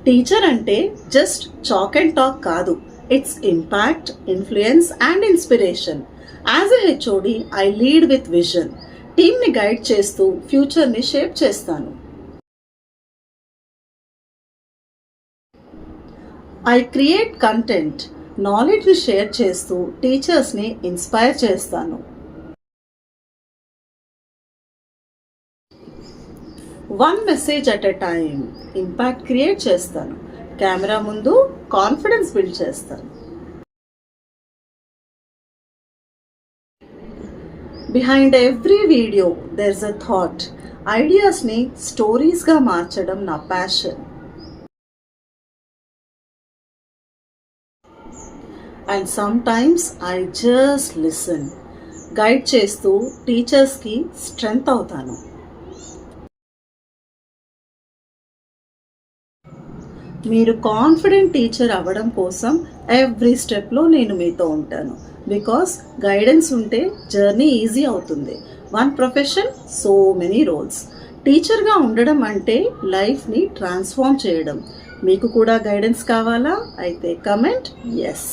Teacher అంటే just chalk and talk కాదు, it's impact, influence and inspiration. As a HOD I lead with vision. టీమ్ని guide చేస్తూ ఫ్యూచర్ని shape చేస్తాను. I create content, నాలెడ్జ్ని share చేస్తూ టీచర్స్ని ఇన్స్పైర్ చేస్తాను. One message at a time, impact create చేస్తాను. కెమెరా ముందు కాన్ఫిడెన్స్ బిల్డ్ చేస్తాను. Behind every video there is a thought. ఐడియాస్ని స్టోరీస్గా మార్చడం నా passion. And sometimes I just listen. Guide చేస్తూ టీచర్స్కి స్ట్రెంగ్త్ అవుతాను. మీరు కాన్ఫిడెంట్ టీచర్ అవ్వడం కోసం ఎవ్రీ స్టెప్లో నేను మీతో ఉంటాను. బికాస్ గైడెన్స్ ఉంటే జర్నీ ఈజీ అవుతుంది. One profession, so many roles. టీచర్గా ఉండడం అంటే లైఫ్ని ట్రాన్స్ఫార్మ్ చేయడం. మీకు కూడా గైడెన్స్ కావాలా? అయితే కమెంట్ ఎస్.